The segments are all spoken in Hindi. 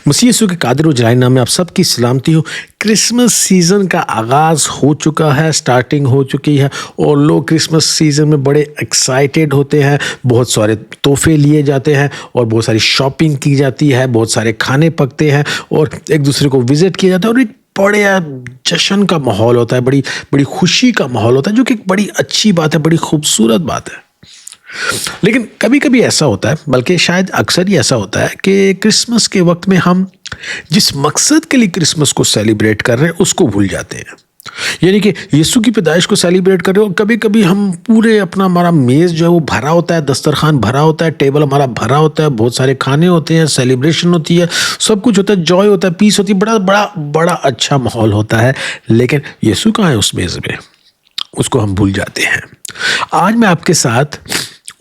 मसीह यीशु के कादिर व जलाल नाम में आप सबकी सलामती हो। क्रिसमस सीज़न का आगाज़ हो चुका है, स्टार्टिंग हो चुकी है और लोग क्रिसमस सीज़न में बड़े एक्साइटेड होते हैं। बहुत सारे तोहफे लिए जाते हैं और बहुत सारी शॉपिंग की जाती है, बहुत सारे खाने पकते हैं और एक दूसरे को विज़िट किया जाता है और एक बड़े जश्न का माहौल होता है, बड़ी बड़ी खुशी का माहौल होता है, जो कि एक बड़ी अच्छी बात है, बड़ी खूबसूरत बात है। लेकिन कभी कभी ऐसा होता है, बल्कि शायद अक्सर ही ऐसा होता है कि क्रिसमस के वक्त में हम जिस मकसद के लिए क्रिसमस को सेलिब्रेट कर रहे हैं उसको भूल जाते हैं। यानी कि यीशु की पैदाइश को सेलिब्रेट कर रहे हो और कभी कभी हम पूरे अपना हमारा मेज़ जो है वो भरा होता है, दस्तरखान भरा होता है, टेबल हमारा भरा होता है, बहुत सारे खाने होते हैं, सेलिब्रेशन होती है, सब कुछ होता है, जॉय होता है, पीस होती है, बड़ा बड़ा बड़ा अच्छा माहौल होता है। लेकिन यीशु कहाँ है उस मेज़ में? उसको हम भूल जाते हैं। आज मैं आपके साथ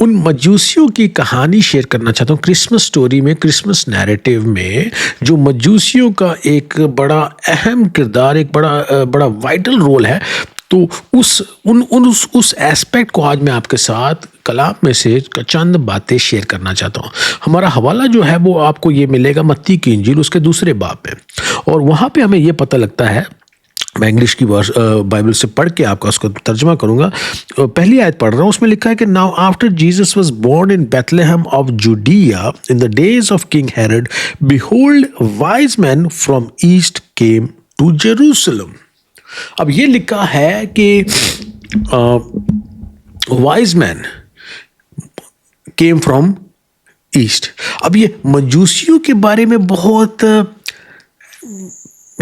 उन मजूसियों की कहानी शेयर करना चाहता हूँ। क्रिसमस स्टोरी में, क्रिसमस नैरेटिव में जो मजूसियों का एक बड़ा अहम किरदार, एक बड़ा वाइटल रोल है, तो उस एस्पेक्ट को आज मैं आपके साथ कलाम में से चंद बातें शेयर करना चाहता हूँ। हमारा हवाला जो है वो आपको ये मिलेगा मत्ती की इंजील उसके दूसरे बाब में, और वहाँ पे हमें ये पता लगता है। मैं इंग्लिश की बाइबल से पढ़ के आपका उसको तर्जमा करूंगा। पहली आयत पढ़ रहा हूँ, उसमें लिखा है कि now after Jesus was born in Bethlehem of Judea in the days of King Herod, behold wise man from east came to Jerusalem. अब ये लिखा है कि wise man came from east. अब ये मजूसियों के बारे में बहुत,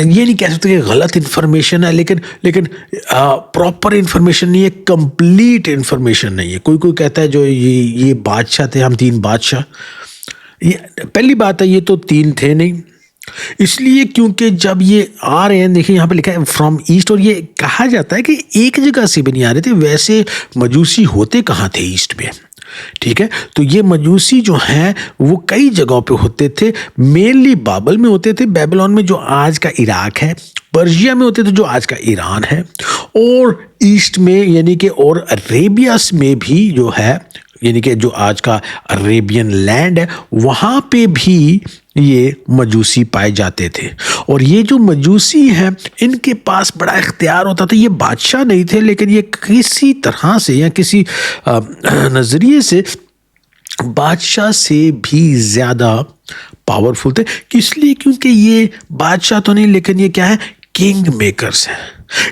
ये नहीं कह सकते कि गलत इन्फॉर्मेशन है, लेकिन प्रॉपर इन्फॉर्मेशन नहीं है, कंप्लीट इन्फॉर्मेशन नहीं है। कोई कहता है जो ये बादशाह थे, हम 3 बादशाह। ये पहली बात है, ये तो 3 थे नहीं, इसलिए क्योंकि जब ये आ रहे हैं, देखिए यहाँ पे लिखा है फ्रॉम ईस्ट, और ये कहा जाता है कि एक जगह से भी नहीं आ रहे थे। वैसे मजूसी होते कहाँ थे? ईस्ट में, ठीक है। तो ये मजूसी जो हैं वो कई जगहों पे होते थे। मेनली बाबल में होते थे, बेबीलोन में जो आज का इराक है, पर्शिया में होते थे जो आज का ईरान है, और ईस्ट में यानी कि और अरेबियास में भी जो है, यानी कि जो आज का अरेबियन लैंड है, वहाँ पे भी ये मजूसी पाए जाते थे। और ये जो मजूसी हैं इनके पास बड़ा इख्तियार होता था। ये बादशाह नहीं थे, लेकिन ये किसी तरह से या किसी नज़रिए से बादशाह से भी ज़्यादा पावरफुल थे। इसलिए क्योंकि ये बादशाह तो नहीं, लेकिन ये क्या है? किंग मेकर्स हैं।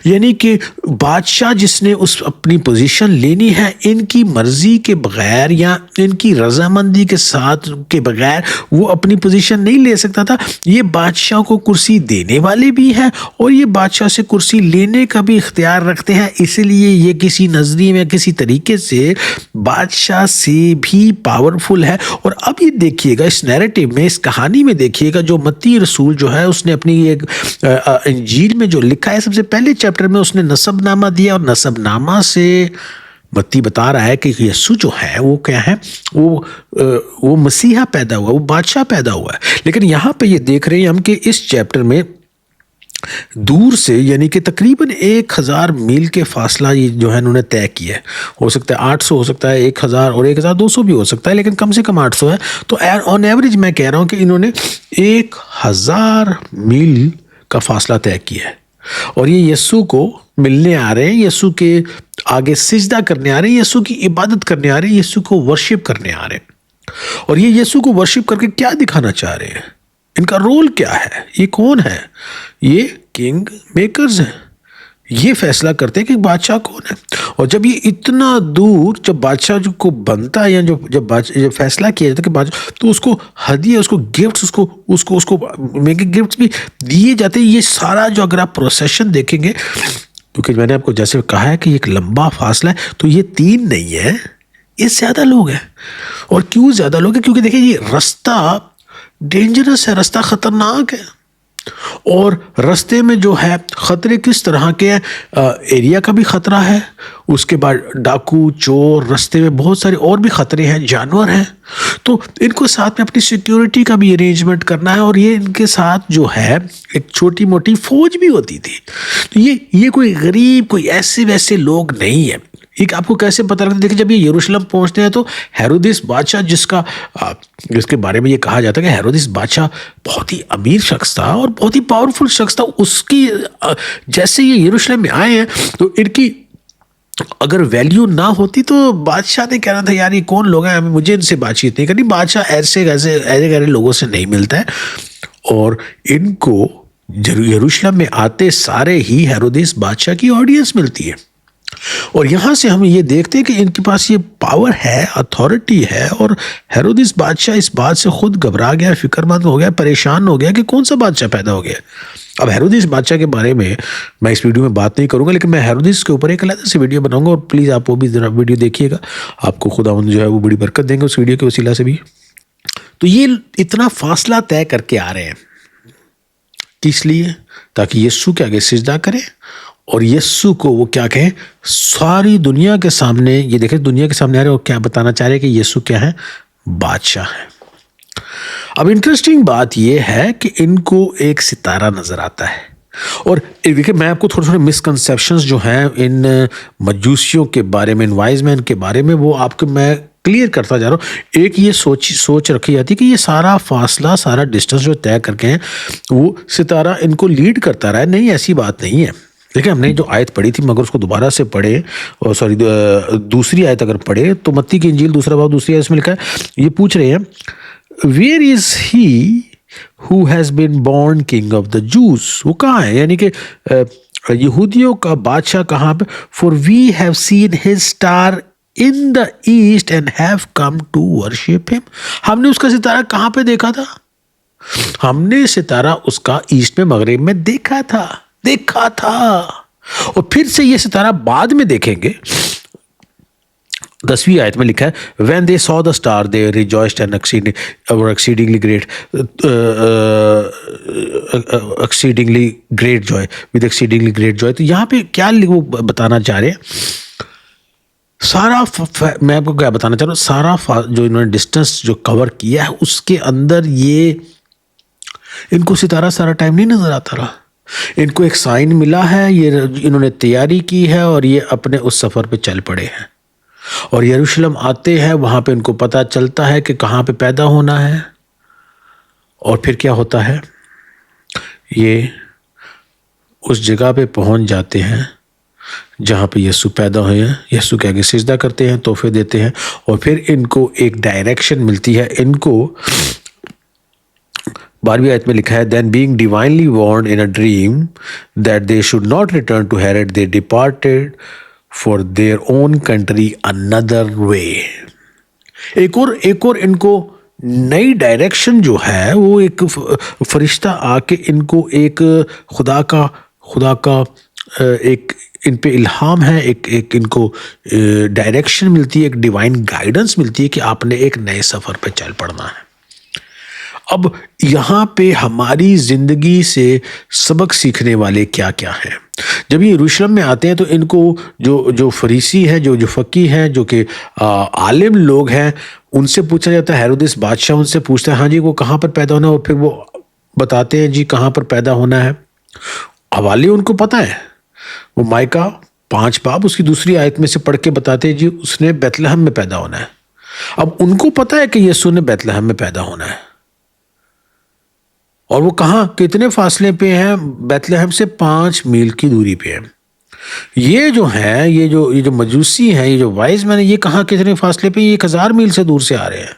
यानी कि बादशाह जिसने उस अपनी पोजीशन लेनी है, इनकी मर्जी के बगैर या इनकी रजामंदी के साथ के बगैर वो अपनी पोजीशन नहीं ले सकता था। ये बादशाह को कुर्सी देने वाले भी हैं और ये बादशाह से कुर्सी लेने का भी इख्तियार रखते हैं। इसलिए ये किसी नजरिए में, किसी तरीके से बादशाह से भी पावरफुल है। और अब ये देखिएगा इस नैरेटिव में, इस कहानी में देखिएगा, जो मत्ती रसूल जो है उसने अपनी एक इंजील में जो लिखा है, सबसे पहले चैप्टर में उसने नसबनामा दिया, और नसबनामा से मत्ती बता रहा है कि यीशु जो है वो क्या है? वो मसीहा पैदा हुआ, वो बादशाह पैदा हुआ है। लेकिन यहाँ पे ये देख रहे हैं हम कि इस चैप्टर में दूर से, यानी कि तकरीबन 1000 मील के फासला ये जो है उन्होंने तय किया है। हो सकता है 800, हो सकता है 1000 और 1200 भी हो सकता है, लेकिन कम से कम 800 है। तो ऑन एवरेज मैं कह रहा हूँ कि इन्होंने 1000 मील का फासला तय किया है और ये यीशु को मिलने आ रहे हैं, यीशु के आगे सिजदा करने आ रहे हैं, यीशु की इबादत करने आ रहे हैं, यीशु को वर्शिप करने आ रहे हैं। और ये यीशु को वर्शिप करके क्या दिखाना चाह रहे हैं? इनका रोल क्या है? ये कौन है? ये किंग मेकर्स हैं। ये फैसला करते हैं कि बादशाह कौन है। और जब ये इतना दूर, जब बादशाह को बनता है या जब फैसला किया जाता है कि बादशाह, तो उसको हदिया, उसको गिफ्ट्स, उसको महंगे गिफ्ट्स भी दिए जाते हैं। ये सारा जो अगर आप प्रोसेशन देखेंगे, क्योंकि मैंने आपको जैसे कहा है कि एक लंबा फासला है, तो ये 3 नहीं है, ये ज़्यादा लोग हैं। और क्यों ज़्यादा लोग हैं? क्योंकि देखिए ये रास्ता डेंजरस है, रास्ता ख़तरनाक है। और रास्ते में जो है ख़तरे किस तरह के हैं? एरिया का भी ख़तरा है, उसके बाद डाकू, चोर, रास्ते में बहुत सारे और भी ख़तरे हैं, जानवर हैं। तो इनको साथ में अपनी सिक्योरिटी का भी अरेंजमेंट करना है, और ये इनके साथ जो है एक छोटी मोटी फौज भी होती थी। तो ये कोई गरीब, कोई ऐसे वैसे लोग नहीं है। एक आपको कैसे पता लगता है? देखिए, जब ये यरूशलेम पहुंचते हैं तो हेरोदिस बादशाह, जिसके बारे में ये कहा जाता है कि हेरोदिस बादशाह बहुत ही अमीर शख्स था और बहुत ही पावरफुल शख्स था, उसकी जैसे ये यरूशलेम में आए हैं तो इनकी अगर वैल्यू ना होती तो बादशाह ने कहना था यार ये कौन लोग हैं, मुझे इनसे बातचीत नहीं करनी। बादशाह ऐसे ऐसे लोगों से नहीं मिलता है। और इनको यरूशलेम में आते सारे ही हेरोदेस बादशाह की ऑडियंस मिलती है। और यहां से हम ये देखते हैं कि इनके पास ये पावर है, अथॉरिटी है। और हेरोदेस बादशाह इस बात से खुद घबरा गया, फिक्रमंद हो गया, परेशान हो गया कि कौन सा बादशाह पैदा हो गया। अब हेरोदेस बादशाह के बारे में मैं इस वीडियो में बात नहीं करूंगा, लेकिन मैं हेरोदेस के ऊपर एक अलग से वीडियो बनाऊंगा और प्लीज़ आप वो भी जरा वीडियो देखिएगा, आपको खुदावंद जो है वो बड़ी बरकत देंगे उस वीडियो के वसीला से भी। तो ये इतना फासला तय करके आ रहे हैं किस लिए? ताकि यीशु के आगे सिजदा करें और यीशु को वो क्या कहें, सारी दुनिया के सामने। ये देखें, दुनिया के सामने आ रहे और क्या बताना चाह रहे हैं कि यीशु क्या है, बादशाह है। अब इंटरेस्टिंग बात यह है कि इनको एक सितारा नजर आता है। और देखिए, मैं आपको थोड़े थोड़े मिसकंसेप्शंस जो हैं इन मजूसियों के बारे में, इन वाइज मैन के बारे में, वो आपको मैं क्लियर करता जा रहा हूँ। एक ये सोच रखी जाती है कि ये सारा फासला, सारा डिस्टेंस जो तय करके हैं वो सितारा इनको लीड करता रहा है। नहीं, ऐसी बात नहीं है। देखिए, हमने जो आयत पढ़ी थी, मगर उसको दोबारा से पढ़े, और सॉरी दूसरी आयत अगर पढ़े तो मत्ती की इंजील दूसरा बाब दूसरी आयत इसमें लिखा है, ये पूछ रहे हैं where is he who has been born king of the Jews. वो कहाँ है? यानी कि यहूदियों का बादशाह कहाँ पे? For we have seen his star in the east and have come to worship him. हमने उसका सितारा कहाँ पे देखा था? हमने सितारा उसका ईस्ट में, मगरिब में देखा था। और फिर से ये सितारा बाद में देखेंगे। 10वीं आयत में लिखा है when they saw the star they rejoiced and were exceedingly great joy with exceedingly great joy। तो यहाँ पे क्या वो बताना चाह रहे हैं? मैं आपको क्या बताना चाह रहा हूँ, सारा जो इन्होंने डिस्टेंस जो कवर किया है उसके अंदर ये इनको सितारा सारा टाइम नहीं नजर आता रहा। इनको एक साइन मिला है, ये इन्होंने तैयारी की है और ये अपने उस सफर पे चल पड़े हैं। और यरूशलेम आते हैं, वहां पे इनको पता चलता है कि कहाँ पे पैदा होना है। और फिर क्या होता है, ये उस जगह पे पहुंच जाते हैं जहाँ पे यीशु पैदा हुए हैं। यीशु के आगे सिजदा करते हैं, तोहफे देते हैं, और फिर इनको एक डायरेक्शन मिलती है। इनको 12वीं आयत में लिखा है then being divinely warned in a dream that they should not return to Herod they departed for their own country another way. एक और इनको नई डायरेक्शन जो है, वो एक फरिश्ता आके इनको एक खुदा का एक इन पे इल्हाम है, एक इनको डायरेक्शन मिलती है, एक डिवाइन गाइडेंस मिलती है कि आपने एक नए सफर पे चल पड़ना है। अब यहाँ पे हमारी जिंदगी से सबक सीखने वाले क्या क्या हैं? जब ये यरूशलेम में आते हैं तो इनको जो फरीसी हैं, जो फकी हैं, जो कि आलिम लोग हैं, उनसे पूछा जाता है। हेरोदेस बादशाह उनसे पूछता है हाँ जी वो कहाँ पर पैदा होना है, और फिर वो बताते हैं जी कहाँ पर पैदा होना है। हवाले उनको पता है, वो माइका 5 बाब उसकी दूसरी आयत में से पढ़ के बताते हैं जी उसने बैतलहम में पैदा होना है। अब उनको पता है कि यीशु ने बैतलहम में पैदा होना है, और वो कहाँ, कितने फासले पे हैं? बैतलहम से 5 मील की दूरी पे है। ये जो है, ये जो मजूसी हैं, ये जो वाइज मैन, ये कहाँ, कितने फासले पे? 1000 मील से दूर से आ रहे हैं।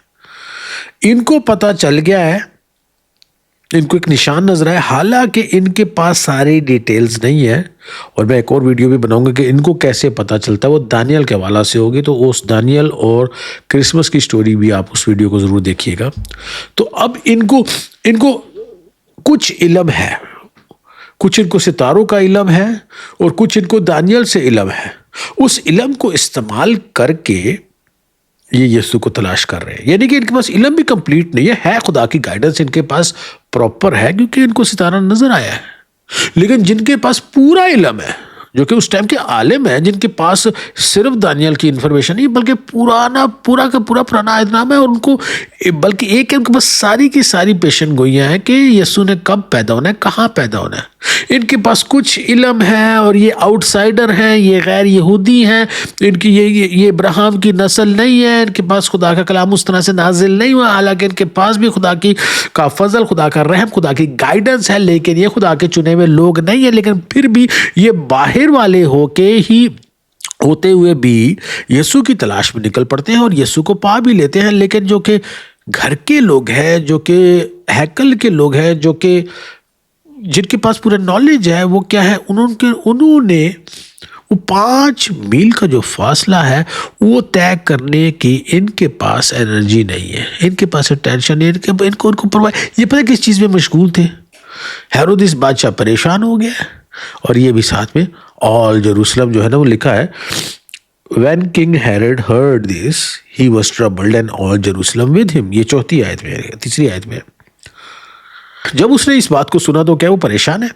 इनको पता चल गया है, इनको एक निशान नजर आया, हालांकि इनके पास सारी डिटेल्स नहीं है। और मैं एक और वीडियो भी बनाऊंगा कि इनको कैसे पता चलता है, वो दानियल के हवाला से होगी। तो उस दानियल और क्रिसमस की स्टोरी भी आप उस वीडियो को जरूर देखिएगा। तो अब इनको कुछ इल्म है, कुछ इनको सितारों का इल्म है और कुछ इनको दानियल से इल्म है। उस इल्म को इस्तेमाल करके ये यीशु को तलाश कर रहे हैं। यानी कि इनके पास इल्म भी कंप्लीट नहीं है खुदा की गाइडेंस इनके पास प्रॉपर है क्योंकि इनको सितारा नजर आया है। लेकिन जिनके पास पूरा इल्म है, जो कि उस टाइम के आलिम हैं, जिनके पास सिर्फ दानियल की इन्फॉर्मेशन नहीं बल्कि पूरा का पूरा पुराना अहदनामा है, और उनको बल्कि एक है, उनके पास सारी की सारी पेशन गोइयाँ हैं कि यीशु ने कब पैदा होना है, कहाँ पैदा होना है। इनके पास कुछ इल्म है और ये आउटसाइडर हैं, ये गैर यहूदी हैं, इनकी ये इब्राहिम की नस्ल नहीं है, इनके पास खुदा का कलाम उस तरह से नाजिल नहीं हुआ, हालांकि इनके पास भी खुदा का फजल, खुदा का रहम, खुदा की गाइडेंस है, लेकिन ये खुदा के चुने हुए लोग नहीं है। लेकिन फिर भी ये बाहर वाले होते हुए भी यीशु की तलाश में निकल पड़ते हैं और यीशु को पा भी लेते हैं। लेकिन जो कि घर के लोग हैं, जो कि हैकल के लोग हैं, जो कि जिनके पास पूरा नॉलेज है, वो क्या है, उन्होंने वो 5 मील का जो फासला है वो तय करने की इनके पास एनर्जी नहीं है, इनके पास टेंशन नहीं, इनको परवाह। ये पता किस चीज़ में मशगूल थे? हेरोदिस बादशाह परेशान हो गया, और ये भी साथ में ऑल जेरूसलम जो है ना, वो लिखा है When King Herod heard this, he was troubled and all Jerusalem with him। ये 4थी आयत में है, 3री आयत में। जब उसने इस बात को सुना तो क्या वो परेशान है,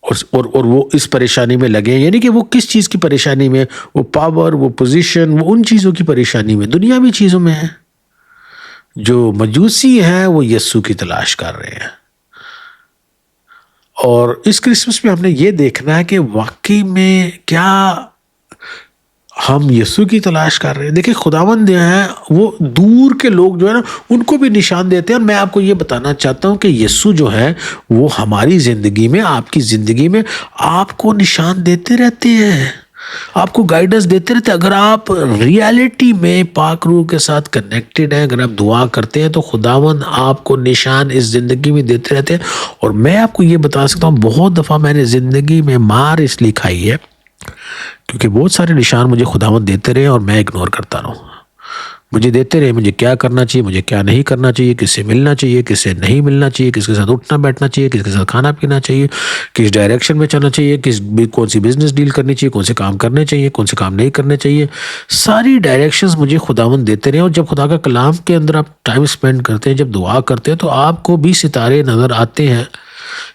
और वो इस परेशानी में लगे, यानी कि वो किस चीज़ की परेशानी में? वो पावर, वो पोजीशन, वो उन चीज़ों की परेशानी में, दुनियावी चीज़ों में है। जो मजूसी हैं वो यीशु की तलाश कर रहे हैं। और इस क्रिसमस में हमने ये देखना है कि वाकई में क्या हम यीशु की तलाश कर रहे हैं। देखिए, खुदावंद हैं वो दूर के लोग जो है ना, उनको भी निशान देते हैं। और मैं आपको ये बताना चाहता हूँ कि यीशु जो है वो हमारी ज़िंदगी में, आपकी ज़िंदगी में आपको निशान देते रहते हैं, आपको गाइडेंस देते रहते हैं। अगर आप रियलिटी में पाक रूह के साथ कनेक्टेड हैं, अगर आप दुआ करते हैं, तो खुदावंद आपको निशान इस ज़िंदगी में देते रहते हैं। और मैं आपको ये बता सकता हूँ, बहुत दफ़ा मैंने ज़िंदगी में मार इसलिए खाई है क्योंकि बहुत सारे निशान मुझे खुदावंद देते रहे और मैं इग्नोर करता रहूँ। मुझे देते रहे, मुझे क्या करना चाहिए, मुझे क्या नहीं करना चाहिए, किससे मिलना चाहिए, किससे नहीं मिलना चाहिए, किसके साथ उठना बैठना चाहिए, किसके साथ खाना पीना चाहिए, किस डायरेक्शन में चलना चाहिए, कौन सी बिजनेस डील करनी चाहिए, कौन से काम करने चाहिए, कौन से काम नहीं करने चाहिए। सारी डायरेक्शंस मुझे खुदावंद देते रहे। और जब खुदा का कलाम के अंदर आप टाइम स्पेंड करते हैं, जब दुआ करते हैं, तो आपको भी सितारे नज़र आते हैं।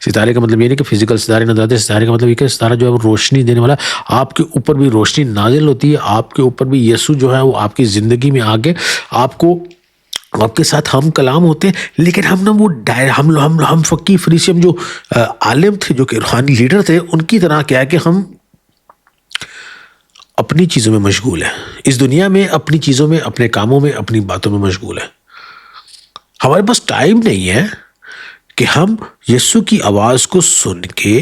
सितारे का मतलब ये नहीं कि फिजिकल सितारे नजर आते हैं, सितारे का मतलब ये कि सितारा जो है वो रोशनी देने वाला, आपके ऊपर भी रोशनी नाजिल होती है, आपके ऊपर भी यीशु जो है वो आपकी ज़िंदगी में आगे आपके साथ हम कलाम होते हैं। लेकिन हम ना वो हम फ़कीह फरीसियम जो आलिम थे, जो कि रूहानी लीडर थे, उनकी तरह क्या है कि हम अपनी चीज़ों में मशगूल हैं, इस दुनिया में अपनी चीज़ों में, अपने कामों में, अपनी बातों में मशगूल है। हमारे पास टाइम नहीं है कि हम यीशु की आवाज़ को सुन के,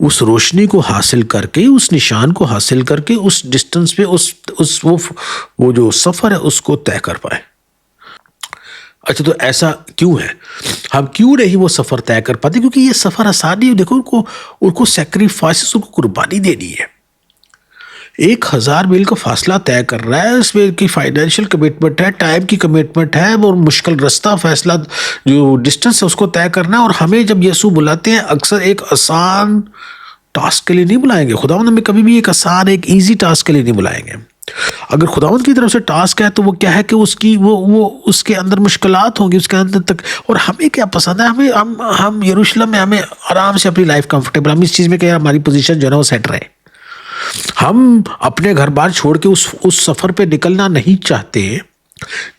उस रोशनी को हासिल करके, उस निशान को हासिल करके, उस डिस्टेंस पे वो जो सफ़र है उसको तय कर पाए। अच्छा, तो ऐसा क्यों है? हम क्यों नहीं वो सफ़र तय कर पाते? क्योंकि ये सफ़र आसान नहीं है। देखो, उनको सेक्रीफाइसेस, उनको कुर्बानी देनी है। 1000 मील का फासला तय कर रहा है, इसमें की फाइनेंशियल कमिटमेंट है, टाइम की कमिटमेंट है, और मुश्किल रास्ता, फैसला, जो डिस्टेंस है उसको तय करना है। और हमें जब यीशु बुलाते हैं, अक्सर एक आसान टास्क के लिए नहीं बुलाएंगे। खुदावंद हमें कभी भी एक आसान, एक ईजी टास्क के लिए नहीं बुलाएंगे। अगर खुदावंद की तरफ से टास्क है तो वो क्या है कि वो उसके अंदर मुश्किलात होंगी, उसके अंदर तक। और हमें क्या पसंद है, हम यरूशलेम में हमें आराम से अपनी लाइफ कंफर्टेबल, हम इस चीज़ में कि हमारी पोजीशन जो है ना वो सेट रहे। हम अपने घर बार छोड़ के उस सफ़र पे निकलना नहीं चाहते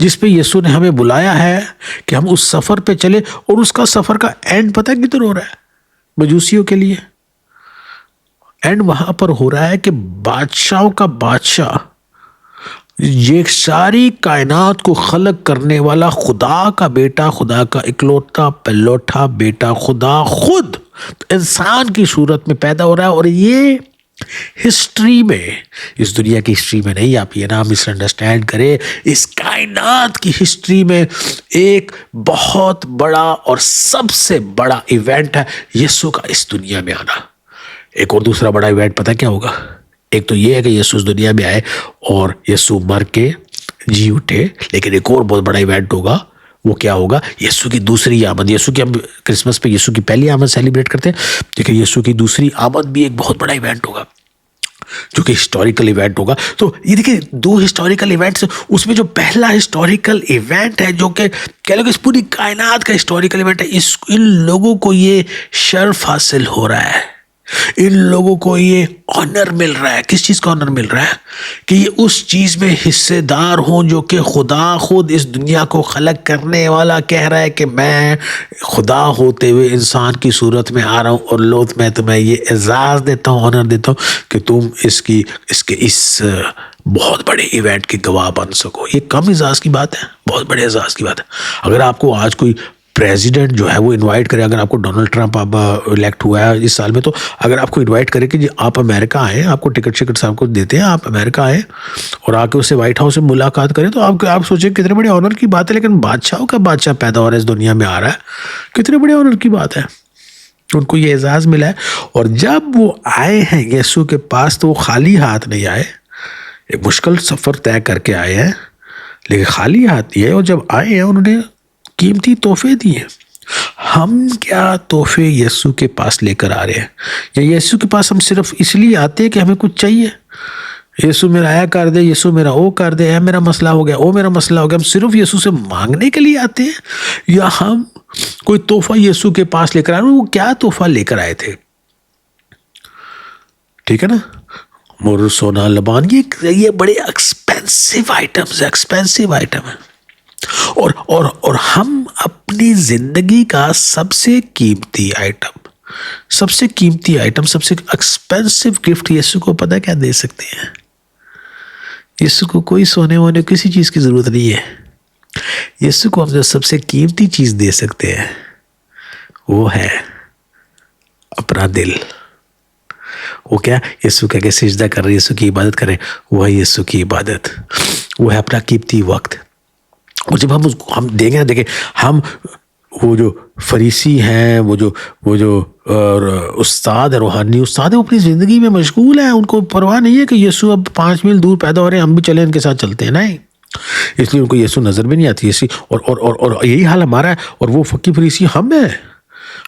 जिस पे यीशु ने हमें बुलाया है कि हम उस सफ़र पे चले। और उसका सफ़र का एंड पता है किधर हो रहा है? मजूसियों के लिए एंड वहां पर हो रहा है कि बादशाहों का बादशाह, ये सारी कायनात को खलक करने वाला, खुदा का बेटा, खुदा का इकलौता पलौठा बेटा, खुदा खुद इंसान की सूरत में पैदा हो रहा है। और ये हिस्ट्री में, इस दुनिया की हिस्ट्री में नहीं, आप ये ना मिसअंडरस्टैंड करें, इस कायनात की हिस्ट्री में एक बहुत बड़ा और सबसे बड़ा इवेंट है यीशु का इस दुनिया में आना। एक और दूसरा बड़ा इवेंट पता क्या होगा? एक तो ये है कि यीशु इस दुनिया में आए और यीशु मर के जी उठे। लेकिन एक और बहुत बड़ा इवेंट होगा, वो क्या होगा? यीशु की दूसरी आमद। यीशु की, हम क्रिसमस पे यीशु की पहली आमद सेलिब्रेट करते हैं, लेकिन यीशु की दूसरी आमद भी एक बहुत बड़ा इवेंट होगा, जो कि हिस्टोरिकल इवेंट होगा। तो ये देखिए, 2 हिस्टोरिकल इवेंट्स, उसमें जो पहला हिस्टोरिकल इवेंट है, जो कि कह लो कि इस पूरी कायनात का हिस्टोरिकल इवेंट है, इन लोगों को ये शर्फ हासिल हो रहा है इन लोगों को ये ऑनर मिल रहा है। किस चीज का ऑनर मिल रहा है? कि ये उस चीज में हिस्सेदार हों जो कि खुदा खुद इस दुनिया को खलक करने वाला कह रहा है कि मैं खुदा होते हुए इंसान की सूरत में आ रहा हूं और लो मैं तुम्हें ये एजाज देता हूं, ऑनर देता हूं कि तुम इसके इस बहुत बड़े इवेंट के गवाह बन सको। ये कम एजाज की बात है, बहुत बड़े एजाज की बात है। अगर आपको आज कोई प्रेसिडेंट जो है वो इनवाइट करे, अगर आपको डोनाल्ड ट्रंप आप इलेक्ट हुआ है इस साल में, तो अगर आपको इनवाइट करे कि जी आप अमेरिका आए, आपको टिकट सब कुछ देते हैं, आप अमेरिका आए और आके उससे व्हाइट हाउस से मुलाकात करें, तो आप सोचे कितने बड़े ऑनर की बात है। लेकिन बादशाहों का बादशाह पैदा हो रहा है इस दुनिया में आ रहा है, कितने बड़े ऑनर की बात है। उनको ये एजाज मिला है। और जब वो आए हैं यीशु के पास तो वो खाली हाथ नहीं आए, एक मुश्किल सफ़र तय करके आए हैं, लेकिन खाली हाथ नहीं है। और जब आए हैं उन्होंने कीमती तोहफे दिए। हम क्या तोहफे यीशु के पास लेकर आ रहे हैं? या यीशु के पास हम सिर्फ इसलिए आते हैं कि हमें कुछ चाहिए, यीशु मेरा आया कर दे, यीशु मेरा वो कर दे, मेरा मसला हो गया, वो मेरा मसला हो गया। हम सिर्फ यीशु से मांगने के लिए आते हैं, या हम कोई तोहफा यीशु के पास लेकर आए? वो क्या तोहफा लेकर आए थे? ठीक है ना, मोर सोना लबान, ये बड़े एक्सपेंसिव आइटम है। और हम अपनी जिंदगी का सबसे कीमती आइटम, सबसे एक्सपेंसिव गिफ्ट यीशु को पता क्या दे सकते हैं? यीशु को कोई सोने वोने किसी चीज की जरूरत नहीं है। यीशु को हम जो सबसे कीमती चीज दे सकते हैं वो है अपना दिल। वो क्या? यीशु कह के सिजदा कर रहे, यीशु की इबादत करें, वो है यीशु की इबादत, वो है अपना कीमती वक्त। और जब हम देखें हम वो जो फरीसी हैं, वो जो उस्ताद है, रूहानी उस्ताद है, वो अपनी ज़िंदगी में मशगूल है। उनको परवाह नहीं है कि यीशु अब 5 मील दूर पैदा हो रहे हैं, हम भी चले इनके साथ चलते हैं, नहीं। इसलिए उनको यीशु नज़र भी नहीं आती ऐसी। और यही हाल हमारा है। और वो फकी फरीसी हम हैं।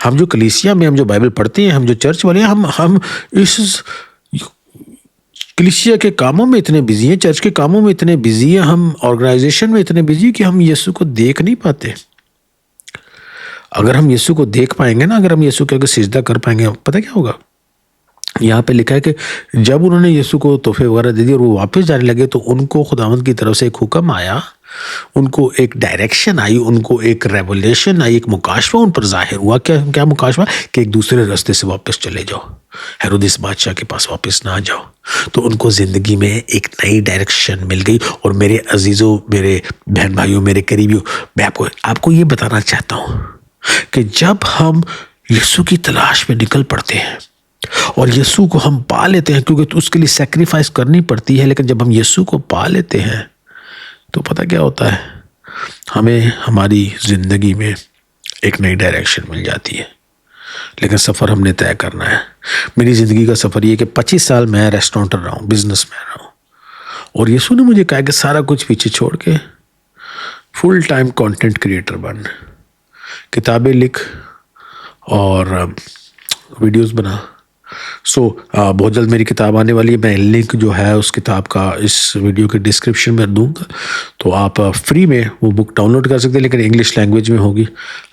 हम जो कलीसिया में, हम जो बाइबल पढ़ते हैं, हम जो चर्च वाले हैं, हम इस कलीसिया के कामों में इतने बिजी हैं, चर्च के कामों में इतने बिजी हैं, हम ऑर्गेनाइजेशन में इतने बिजी कि हम यीशु को देख नहीं पाते। अगर हम यीशु को देख पाएंगे ना, अगर हम यीशु के आगे सिजदा कर पाएंगे, पता क्या होगा? यहाँ पे लिखा है कि जब उन्होंने यीशु को तोहफे वगैरह दे दिए और वो वापस जाने लगे, तो उनको खुदावंद की तरफ से एक हुक्म आया, उनको एक डायरेक्शन आई, उनको एक रेवलेशन आई, एक मुकाशवा उन पर जाहिर हुआ। क्या मुकाशवा? कि एक दूसरे रास्ते से वापस चले जाओ, हेरोदिस बादशाह के पास वापस ना जाओ। तो उनको ज़िंदगी में एक नई डायरेक्शन मिल गई। और मेरे अजीज़ों, मेरे बहन भाइयों, मेरे करीबियों, मैं आपको ये बताना चाहता हूँ कि जब हम यीशु की तलाश में निकल पड़ते हैं और यीशु को हम पा लेते हैं, क्योंकि तो उसके लिए सैक्रिफाइस करनी पड़ती है, लेकिन जब हम यीशु को पा लेते हैं तो पता क्या होता है? हमें हमारी ज़िंदगी में एक नई डायरेक्शन मिल जाती है। लेकिन सफ़र हमने तय करना है। मेरी ज़िंदगी का सफ़र ये कि 25 साल मैं रेस्टोरेंटर रहा हूँ, बिजनेसमैन रहा हूँ, और यीशु ने मुझे कहा कि सारा कुछ पीछे छोड़ के फुल टाइम कंटेंट क्रिएटर बन, किताबें लिख और वीडियोस बना। बहुत जल्द मेरी किताब आने वाली है। मैं लिंक जो है उस किताब का इस वीडियो के डिस्क्रिप्शन में दूंगा, तो आप फ्री में वो बुक डाउनलोड कर सकते हैं, लेकिन इंग्लिश लैंग्वेज में होगी।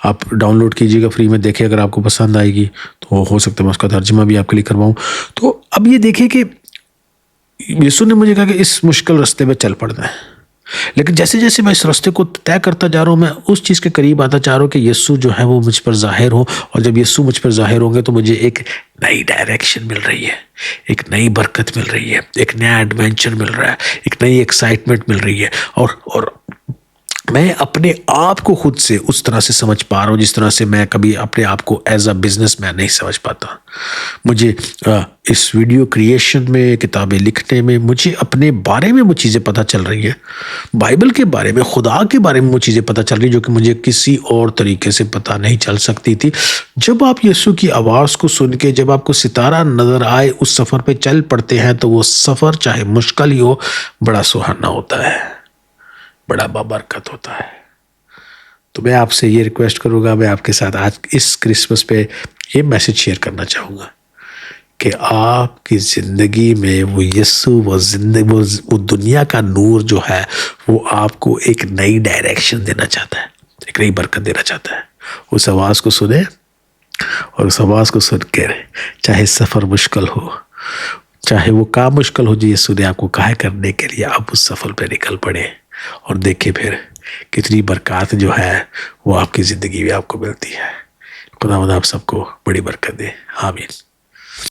आप डाउनलोड कीजिएगा, फ्री में देखें, अगर आपको पसंद आएगी तो हो सकता है मैं उसका तर्जुमा भी आपके लिए करवाऊँ। तो अब ये देखिए कि यीशु ने मुझे कहा कि इस मुश्किल रास्ते में चल पड़ना है, लेकिन जैसे जैसे मैं इस रास्ते को तय करता जा रहा हूँ, मैं उस चीज़ के करीब आता जा रहा हूँ कि यीशु जो है वो मुझ पर जाहिर हो। और जब यीशु मुझ पर जाहिर होंगे तो मुझे एक नई डायरेक्शन मिल रही है, एक नई बरकत मिल रही है, एक नया एडवेंचर मिल रहा है, एक नई एक्साइटमेंट मिल रही है। और मैं अपने आप को खुद से उस तरह से समझ पा रहा हूँ जिस तरह से मैं कभी अपने आप को एज अ बिजनेसमैन नहीं समझ पाता। मुझे इस वीडियो क्रिएशन में, किताबें लिखने में, मुझे अपने बारे में वो चीज़ें पता चल रही है, बाइबल के बारे में, खुदा के बारे में वो चीज़ें पता चल रही है जो कि मुझे किसी और तरीके से पता नहीं चल सकती थी। जब आप यीशु की आवाज़ को सुन के, जब आपको सितारा नज़र आए, उस सफ़र पर चल पड़ते हैं, तो वो सफ़र चाहे मुश्किल ही हो, बड़ा सुहाना होता है, बड़ा बाबरकत होता है। तो मैं आपसे ये रिक्वेस्ट करूँगा, मैं आपके साथ आज इस क्रिसमस पे ये मैसेज शेयर करना चाहूँगा कि आपकी ज़िंदगी में वो यीशु, वो दुनिया का नूर जो है, वो आपको एक नई डायरेक्शन देना चाहता है, एक नई बरकत देना चाहता है। उस आवाज़ को सुने और उस आवाज़ को सुनकर चाहे सफ़र मुश्किल हो, चाहे वो काम मुश्किल हो जो यीशु ने आपको कहा करने के लिए, आप उस सफ़र पे निकल पड़े और देखिए फिर कितनी बरकत जो है वो आपकी ज़िंदगी में आपको मिलती है। खुदावंद आप सबको बड़ी बरकत दे। आमीन।